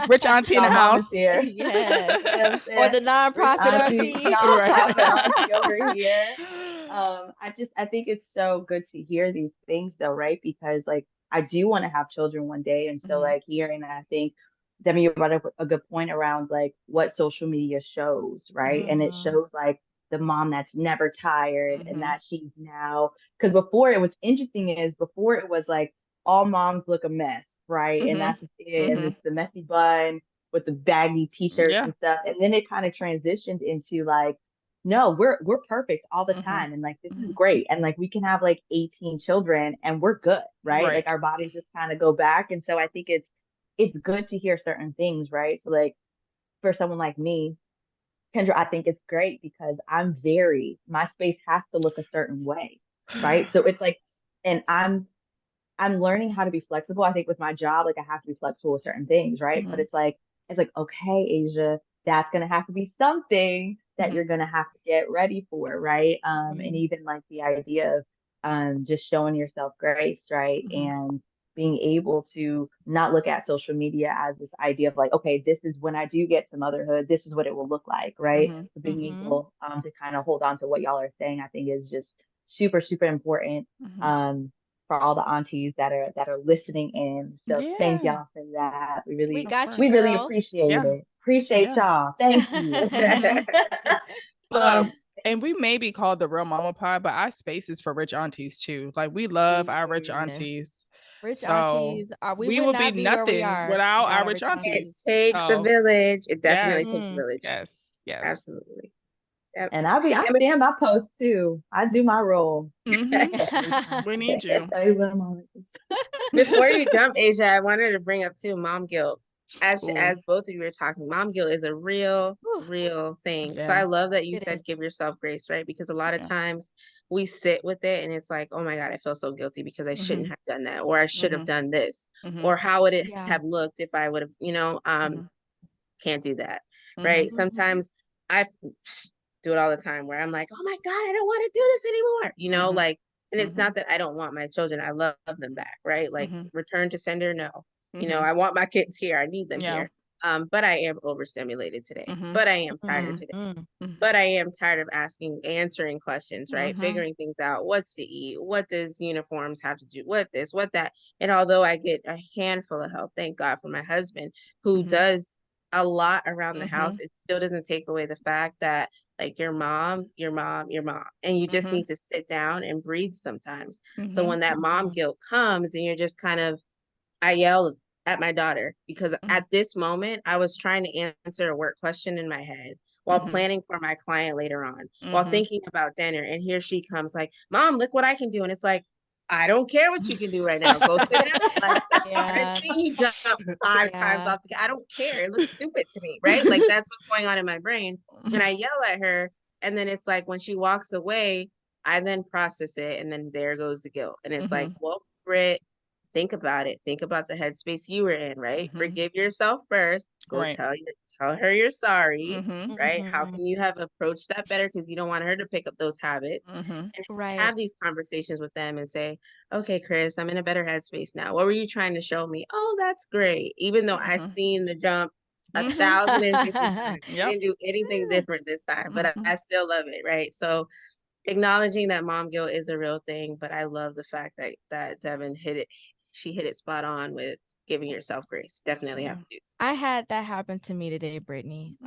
Rich auntie in the my mom is house. here. Yes. You know what I'm Or saying? the Rich nonprofit auntie, auntie. nonprofit Right. auntie over here. I think it's so good to hear these things though, right? Because like I do want to have children one day. And so like hearing that, I think Demi, you brought up a good point around like what social media shows, right? And it shows like the mom that's never tired and that she's now, because before it was interesting is before it was like all moms look a mess, right? And that's it. And it's the messy bun with the baggy t-shirts Yeah. and stuff. And then it kind of transitioned into like, no, we're perfect all the time. And like this is great. And like we can have like 18 children and we're good, right? Right. Like our bodies just kind of go back. And so I think it's good to hear certain things, right? So like for someone like me, Kendra, I think it's great because my space has to look a certain way, right? So it's like, and I'm learning how to be flexible. I think with my job, like I have to be flexible with certain things, right? But it's like, okay, Asia, that's gonna have to be something that you're gonna have to get ready for, right? And even like the idea of just showing yourself grace, right? And being able to not look at social media as this idea of like, okay, this is when I do get to motherhood, this is what it will look like, right? So being able to kind of hold on to what y'all are saying, I think is just super, super important. For all the aunties that are listening in. So thank Yeah. y'all for that. We Of got you, We course. really girl. appreciate Yeah. it. Appreciate Yeah. y'all. Thank you. Look, um, and we may be called the real mama pod, but our space is for rich aunties too. Like we love our rich Yeah. aunties. Rich So aunties are, we we would will be not be where we nothing are without without our our rich rich It aunties. aunties. takes a So village. It definitely yes, takes a village. yes, yes. Absolutely. Yep. and I And stand by post too. I do my role. Mm-hmm. Every time. We need you. Tell you what I'm on. before you jump, Asia, I wanted to bring up too mom guilt. Ooh, As both of you were talking, mom guilt is a real, Whew, real thing. So yeah, I love that you it is. said give yourself grace, right? Because a lot of yeah. times we sit with it and it's like, oh my God, I feel so guilty because I Mm-hmm. shouldn't have done that, or I should have Mm-hmm. done this, Mm-hmm. or how would it Yeah. have looked if I would have, Mm-hmm. can't do that. right? Mhm. Sometimes I do it all the time where I'm like, oh my God, I don't want to do this anymore. You know, Mhm. like, and it's Mhm. not that I don't want my children. I love them back, right? Like Mhm. return to sender, no. You know, Mhm. I want my kids here. I need them Yeah. here. But I am overstimulated today. Mhm. But I am tired Mhm. today. Mhm. Mhm. But I am tired of answering questions, right? Mhm. Figuring things out. What's to eat? What does uniforms have to do? What this, what that? And although I get a handful of help, thank God for my husband who Mhm. does a lot around the house, Mhm. it still doesn't take away the fact that like your mom, your mom, your mom, and you just Mhm. need to sit down and breathe sometimes. So Mhm. when that mom Mhm. guilt comes and you're just kind of I yelled at my daughter because Mhm. at this moment I was trying to answer a work question in my head while Mhm. planning for my client later on, while Mhm. thinking about dinner. And here she comes like, Mom, look what I can do. And it's like, I don't care what you can do right now. Go sit down. Like I've Yeah. seen you jump 5 times Yeah. off I don't care. It looks stupid to me, right? Like that's what's going on in my brain. And I yell at her. And then it's like when she walks away, I then process it. And then there goes the guilt. And it's like, Mhm. well, Britt, think about it. Think about the headspace you were in, right? Mhm. Forgive yourself first. Go Right. tell her you're sorry, Mhm. right? How Mhm. can you have approached that better? Because you don't want her to pick up those habits. Mhm. And Right. have these conversations with them and say, okay, Chris, I'm in a better headspace now. What were you trying to show me? Oh, that's great. Even though I Mhm. seen the jump Mhm. 1,050 times. I Yep. didn't do anything different this time, but Mhm. I still love it, right? So acknowledging that mom guilt is a real thing, but I love the fact that Devin hit it. She hit it spot on with giving yourself grace. Definitely have Yeah. to do. I had that happen to me today, Brittany.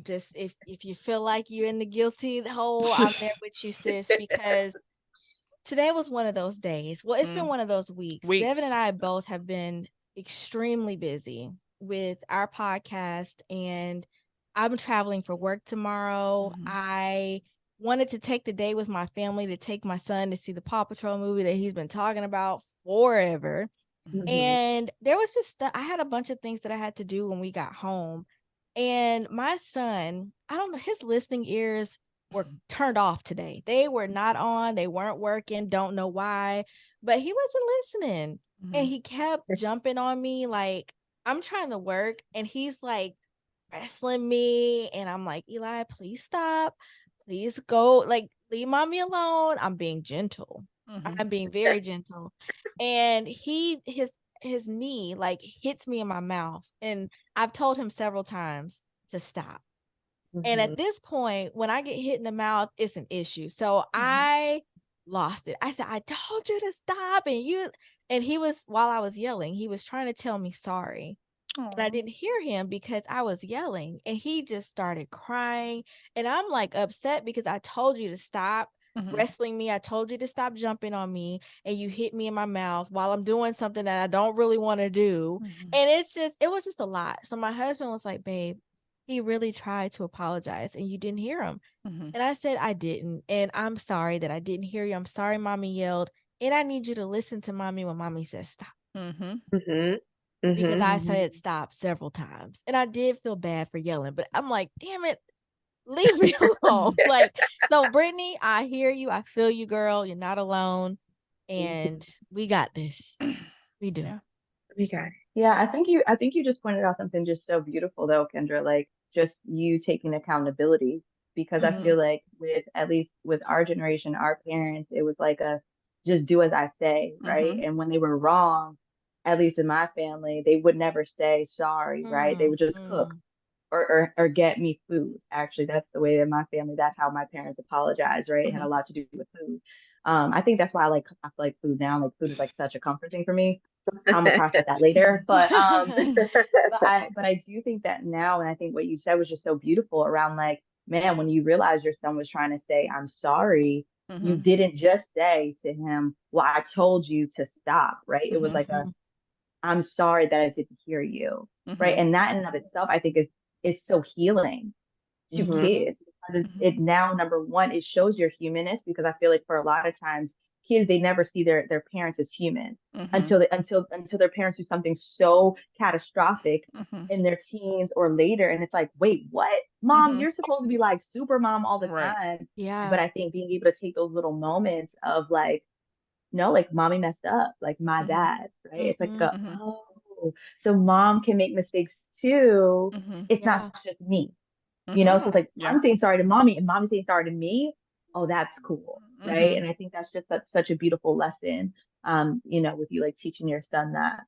Just if you feel like you're in the guilty hole, I'm there with you, sis, because today was one of those days. Well, it's been Mm. one of those weeks. Devin and Weeks. I both have been extremely busy with our podcast, and I'm traveling for work tomorrow. Mhm. I wanted to take the day with my family to take my son to see the Paw Patrol movie that he's been talking about forever. Mhm. Mhm. And there was just I had a bunch of things that I had to do when we got home. And my son, I don't know, his listening ears were turned off today. They were not on, they weren't working, don't know why, but he wasn't listening. And Mhm. he kept jumping on me like I'm trying to work and he's like wrestling me and I'm like, "Eli, please stop. Please go like leave mommy alone." I'm being gentle. Mhm. I'm being very gentle. And his knee like hits me in my mouth and I've told him several times to stop. And Mhm. at this point, when I get hit in the mouth, it's an issue. So Mhm. I lost it. I said, I told you to stop. And he was, while I was yelling, he was trying to tell me sorry. And I Aw. didn't hear him because I was yelling and he just started crying. And I'm like upset because I told you to stop Mhm. wrestling me. I told you to stop jumping on me and you hit me in my mouth while I'm doing something that I don't really want to do. Mhm. And it was just a lot. So my husband was like, babe, he really tried to apologize and you didn't hear him. Mhm. And I said, I didn't. And I'm sorry that I didn't hear you. I'm sorry, mommy yelled. And I need you to listen to mommy when mommy says stop Mhm. Mhm. because Mhm. I Mhm. said stop several times. And I did feel bad for yelling, but I'm like, damn it, leave me alone. Like, so Brittany, I hear you. I feel you, girl. You're not alone. And we got this. We do. Yeah. We got it. Yeah, I think you just pointed out something just so beautiful though, Kendra, like just you taking accountability because I Mhm. feel like with at least with our generation, our parents, it was like a just do as I say, right? Mhm. And when they were wrong, at least in my family, they would never say sorry, right? They Mm, would just cook mm, or get me food. Actually, that's the way in my family, that's how my parents apologized, right? It had a Mhm. lot to do with food. I think that's why I feel like food now, like food is like such a comfort thing for me. I'm gonna process that later. Mhm. But I do think that now, and I think what you said was just so beautiful around like, man, when you realize your son was trying to say, I'm sorry, you Mhm. didn't just say to him, well, I told you to stop, right? It was Mhm. like a, mhm, I'm sorry that I didn't hear you, right? Mhm. And that in and of itself, I think is so healing to Mhm. Mhm. kids because Mhm. it now number one it shows your humanness because I feel like for a lot of times kids they never see their parents as human Mhm. until until their parents do something so catastrophic Mhm. in their teens or later and it's like wait what mom Mhm. you're supposed to be like super mom all the Right. time yeah. but I think being able to take those little moments of like no like mommy messed up like my Mhm. bad right it's like Mhm, a Mhm. oh so mom can make mistakes too Mhm. it's not yeah. just me So it's like Yeah. I'm saying sorry to mommy and mommy's saying sorry to me. Oh, that's cool, right? And I think that's just such a beautiful lesson, with you like teaching your son that,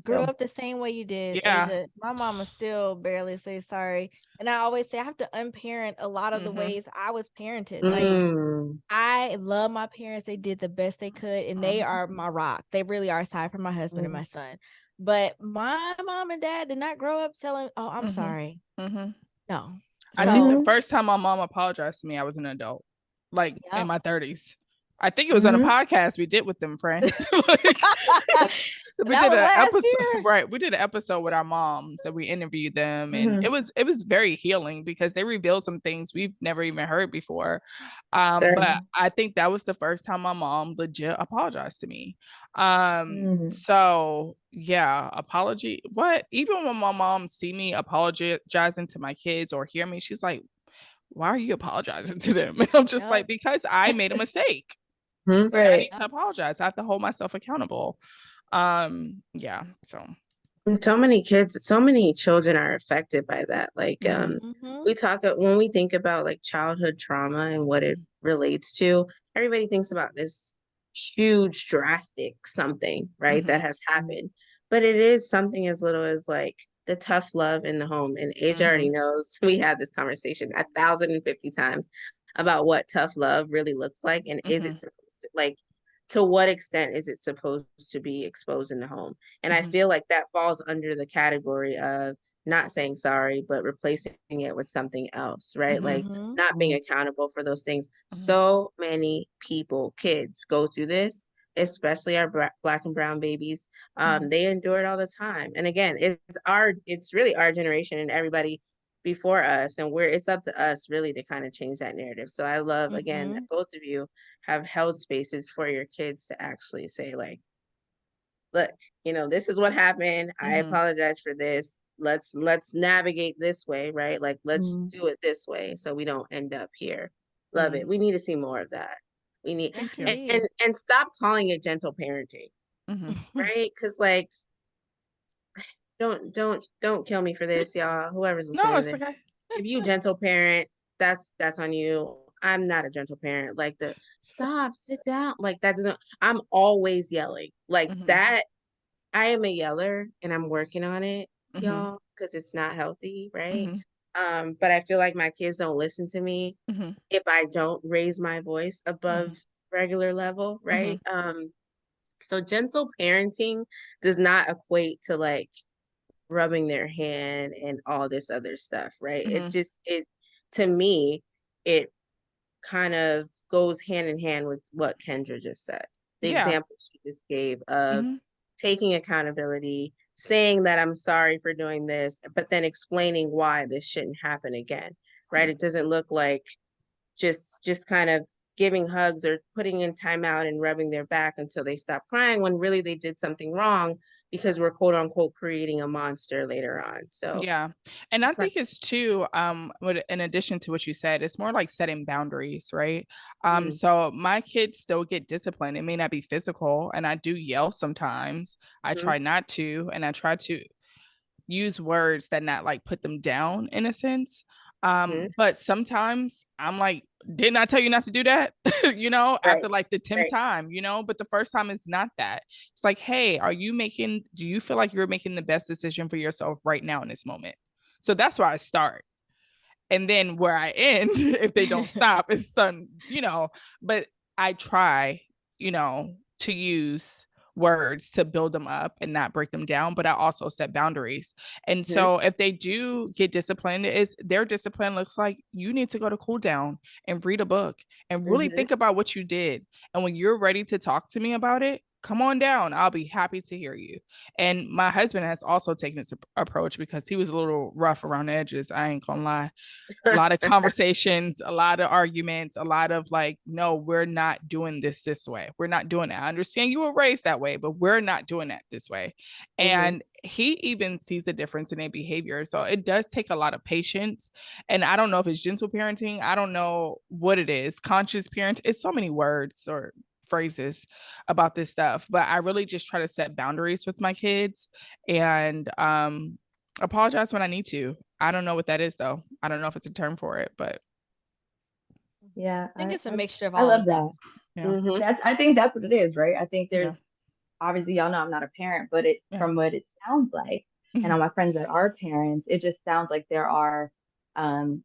Grew so. up the same way you did, Yeah. Asia. My mama still barely say sorry. And I always say I have to unparent a lot of the ways I was parented. Like, Mm. I love my parents. They did the best they could, and they are my rock. They really are, aside from my husband and my son. But my mom and dad did not grow up telling, oh, I'm sorry. No. I think the So, first time my mom apologized to me, I was an adult, like in my 30s. I think it was on a Mhm. podcast we did with them, friend. Like, we that did was an last episode, year. right? We did an episode with our moms and we interviewed them, and Mhm. it was very healing because they revealed some things we've never even heard before. But I think that was the first time my mom legit apologized to me. Mhm. So yeah, apology. What? Even when my mom see me apologizing to my kids or hear me, she's like, "Why are you apologizing to them?" And I'm just like, "Because I made a mistake." Mhm. And I Right. need to apologize. I have to hold myself accountable. Yeah. So And so many kids, so many children are affected by that. Like, we talk when we think about like childhood trauma and what it relates to, everybody thinks about this huge, drastic something, right, that has happened. But it is something as little as like the tough love in the home. And Age already knows we had this conversation 1,050 times about what tough love really looks like. And is it supposed to, like, to what extent is it supposed to be exposed in the home? And I feel like that falls under the category of not saying sorry, but replacing it with something else, right? Like not being accountable for those things. So many people, kids go through this, especially our Black and brown babies. They endure it all the time. And again, it's really our generation and everybody before us, and it's up to us really to kind of change that narrative. So I love, again, that both of you have held spaces for your kids to actually say, like, look, this is what happened. I apologize for this. Let's navigate this way, right? Like, let's do it this way so we don't end up here. Love it. We need to see more of that. We need thank you. and stop calling it gentle parenting, right? Because like, don't kill me for this, y'all. Whoever's listening No, to it's this, okay. if you gentle parent, that's on you. I'm not a gentle parent. Like, the stop, sit down. Like, that doesn't. I'm always yelling like that. I am a yeller and I'm working on it, y'all, because it's not healthy, right? But I feel like my kids don't listen to me if I don't raise my voice above regular level, right? So gentle parenting does not equate to like rubbing their hand and all this other stuff, right? It to me, it kind of goes hand in hand with what Kendra just said. The Yeah. example she just gave of taking accountability, saying that I'm sorry for doing this, but then explaining why this shouldn't happen again, right? It doesn't look like just kind of giving hugs or putting in timeout and rubbing their back until they stop crying when really they did something wrong because we're quote unquote creating a monster later on. So Yeah. And I think it's too, in addition to what you said, it's more like setting boundaries, right? So my kids still get disciplined. It may not be physical, and I do yell sometimes. I try not to, and I try to use words that not like put them down in a sense. But sometimes I'm like, didn't I tell you not to do that? After like the 10th time, but the first time is not that. It's like, hey, do you feel like you're making the best decision for yourself right now in this moment? So that's where I start. And then where I end, if they don't stop, is but I try, to use words to build them up and not break them down, but I also set boundaries. And so if they do get disciplined, is their discipline looks like you need to go to cool down and read a book and really think about what you did. And when you're ready to talk to me about it, come on down. I'll be happy to hear you. And my husband has also taken this approach because he was a little rough around the edges. I ain't gonna lie. A lot of conversations, a lot of arguments, a lot of like, no, we're not doing this way. We're not doing that. I understand you were raised that way, but we're not doing that this way. And he even sees a difference in their behavior. So it does take a lot of patience. And I don't know if it's gentle parenting. I don't know what it is. Conscious parent. It's so many words or phrases about this stuff, but I really just try to set boundaries with my kids and apologize when I need to. I don't know what that is though. I don't know if it's a term for it, but Yeah, I think it's a mixture of I all love of that. yeah, I think that's what it is, right? I think yeah, there's obviously y'all know I'm not a parent, but it's yeah. from what it sounds like, and all Mhm. my friends that are parents, it just sounds like there are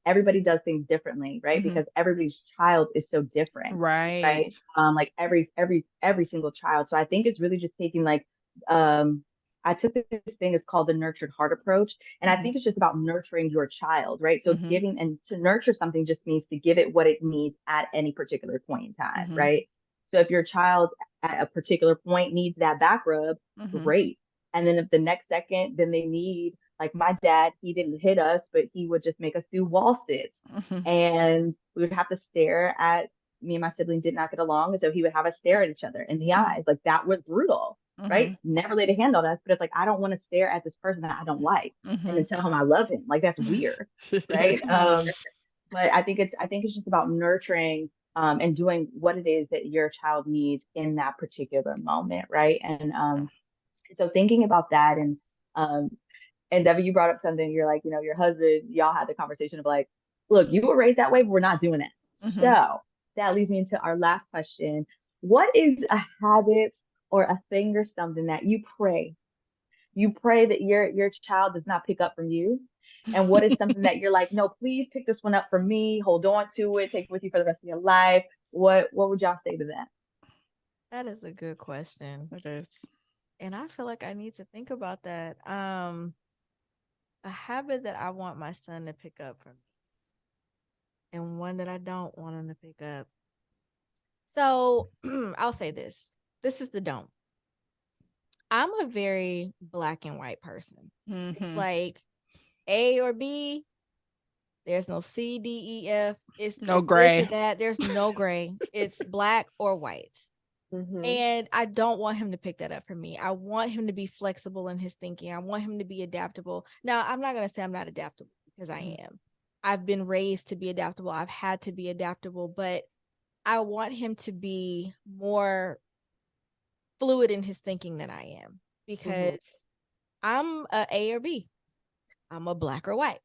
everybody does things differently, right? Mhm. Because everybody's child is so different, Right. right? Like every single child. So I think it's really just taking like um I took this thing, it's called the nurtured heart approach. And I Mhm. think it's just about nurturing your child, right? So Mhm. giving and to nurture something just means to give it what it needs at any particular point in time, Mhm. right? So if your child at a particular point needs that back rub, Mhm. great. And then if the next second, then they need, like my dad, he didn't hit us, but he would just make us do wall sits. Mhm. And we would have to stare at, me and my siblings did not get along. And so he would have us stare at each other in the Mhm. eyes. Like that was brutal, right? Mhm. Never laid a hand on us, but it's like, I don't want to stare at this person that I don't like and then Mhm. tell him I love him. Like that's weird, right? But I think it's just about nurturing and doing what it is that your child needs in that particular moment, right? And so thinking about that um and Debbie, you brought up something, you're like, your husband, y'all had the conversation of like, look, you were raised that way, but we're not doing that. Mhm. So that leads me into our last question. What is a habit or a thing or something that you pray that your child does not pick up from you? And what is something that you're like, no, please pick this one up from me, hold on to it, take it with you for the rest of your life? What would y'all say to that? That is a good question. It is. And I feel like I need to think about that. A habit that I want my son to pick up from me and one that I don't want him to pick up. So I'll say this. This is the don't. I'm a very black and white person. It's Mhm. like A or B. There's no C, D, E, F. No It's this or gray. that. There's no gray. It's black or white. Mm-hmm. And I don't want him to pick that up from me. I want him to be flexible in his thinking. I want him to be adaptable. Now, I'm not going to say I'm not adaptable because I am. I've been raised to be adaptable. I've had to be adaptable, but I want him to be more fluid in his thinking than I am because Mm-hmm. I'm a or B. I'm a black or white.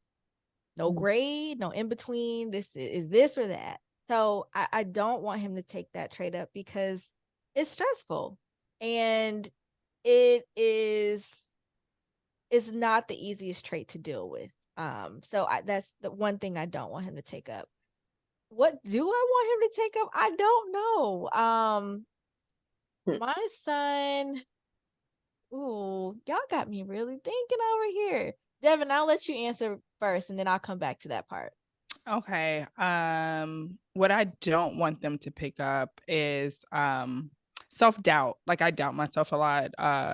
No Mm-hmm. gray, no in between. This is this or that. So I don't want him to take that trade up because it's stressful and it is it's not the easiest trait to deal with. That's the one thing I don't want him to take up. What do I want him to take up? I don't know. My son, ooh, y'all got me really thinking over here. Devin, I'll let you answer first and then I'll come back to that part. Okay. What I don't want them to pick up is self-doubt. Like I doubt myself a lot,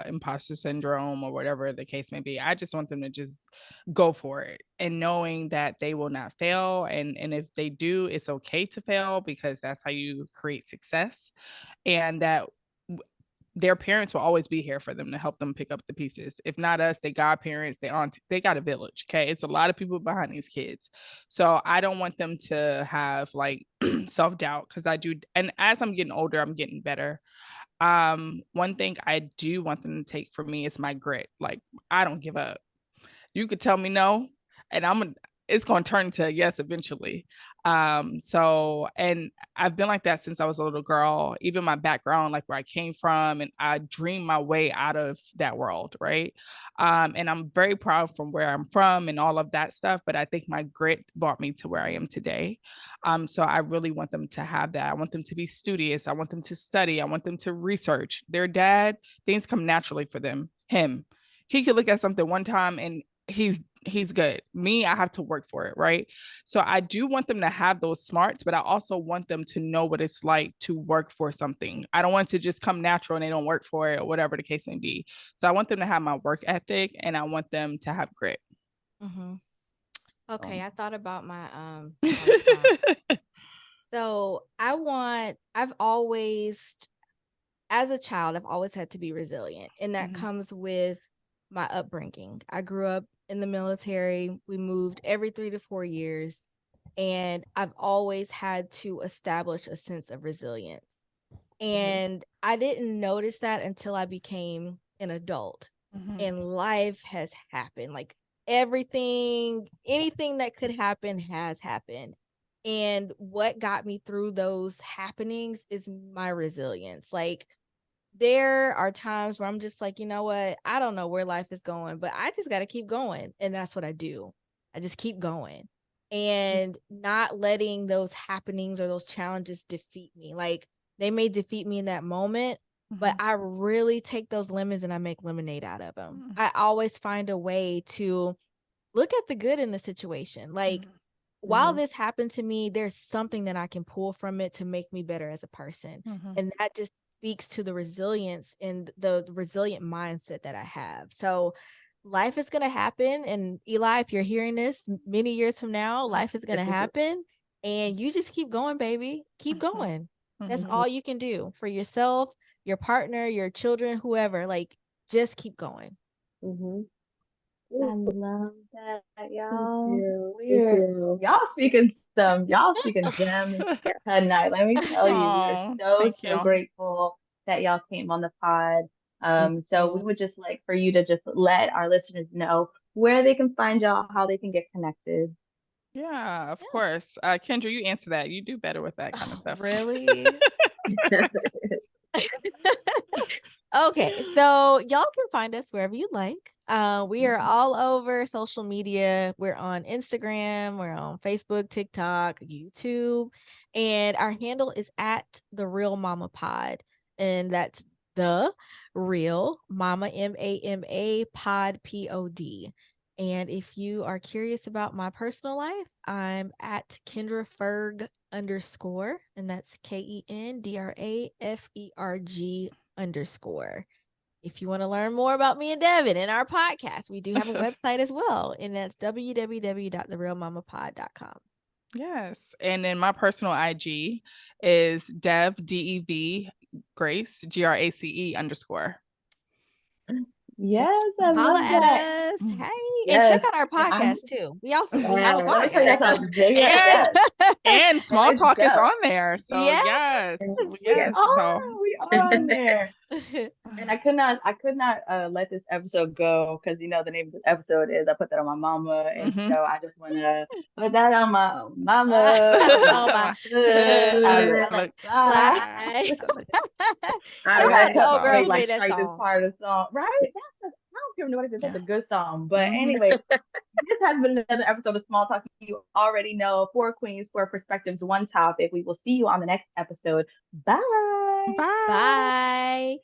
imposter syndrome or whatever the case may be. I just want them to just go for it and knowing that they will not fail. And if they do, it's okay to fail because that's how you create success. And that their parents will always be here for them to help them pick up the pieces. If not us, they godparents, they aunt, they got a village. Okay. It's a lot of people behind these kids. So I don't want them to have like self-doubt because I do. And as I'm getting older, I'm getting better. One thing I do want them to take from me is my grit. Like I don't give up. You could tell me no, and it's going to turn to a yes eventually. So and I've been like that since I was a little girl. Even my background, like where I came from, and I dreamed my way out of that world, right? And I'm very proud from where I'm from and all of that stuff. But I think my grit brought me to where I am today. So I really want them to have that. I want them to be studious. I want them to study. I want them to research. Their dad, things come naturally for them. Him, he could look at something one time and he's good. Me, I have to work for it, right? So I do want them to have those smarts, but I also want them to know what it's like to work for something. I don't want to just come natural and they don't work for it or whatever the case may be. So I want them to have my work ethic and I want them to have grit. Mm-hmm. Okay, Um, I thought about my response. So I've always, as a child, I've always had to be resilient, and that Mhm. comes with my upbringing. I grew up in the military. We moved every 3 to 4 years, and I've always had to establish a sense of resilience. Mm-hmm. And I didn't notice that until I became an adult Mhm. and life has happened. Like anything that could happen has happened. And what got me through those happenings is my resilience. Like, there are times where I'm just like, you know what? I don't know where life is going, but I just got to keep going. And that's what I do. I just keep going and not letting those happenings or those challenges defeat me. Like, they may defeat me in that moment, but I really take those lemons and I make lemonade out of them. I always find a way to look at the good in the situation. Like, while this happened to me, there's something that I can pull from it to make me better as a person. And that just speaks to the resilience and the resilient mindset that I have. So life is going to happen. And Eli, if you're hearing this many years from now, life is going to happen. And you just keep going, baby. Keep going. That's all you can do for yourself, your partner, your children, whoever. Like, just keep going. I love that, y'all. you. Y'all speaking gems tonight. Let me tell you, we are Oh, so, thank so you. grateful that y'all came on the pod. So we you. would just like for you to just let our listeners know where they can find y'all, how they can get connected. Yeah, of course. Kendra, you answer that. You do better with that kind of stuff. Really? Okay, so y'all can find us wherever you like. We are all over social media. We're on Instagram, we're on Facebook, TikTok, YouTube, and our handle is at the Real Mama Pod, and that's the Real Mama MAMA Pod POD. And if you are curious about my personal life, I'm at Kendra Ferg _, and that's KendraFerg_. If you want to learn more about me and Devin and our podcast, we do have a website as well, and that's www.therealmamapod.com. Yes. And then my personal IG is Dev DEV Grace GRACE _. Yes, I Holla love at that. us. Hey, and check Yes. out our And podcast too. We have a let me tell you podcast. something. Yeah, And yes. and small Let's talk is go. on there. So Yes. So We are on there. And I could not let this episode go because you know the name of this episode is I put that on my mama, and so I just want to put that on my mama, on my Oh my hood. I hood. look I look fly. fly. All Shout out right. to old I girl make who like made that strike this song. part of the song, right? I don't care if nobody says that's yeah. a good song, but anyway, this has been another episode of Small Talk. You already know, 4 queens, 4 perspectives, 1 topic. We will see you on the next episode. Bye. Bye. Bye.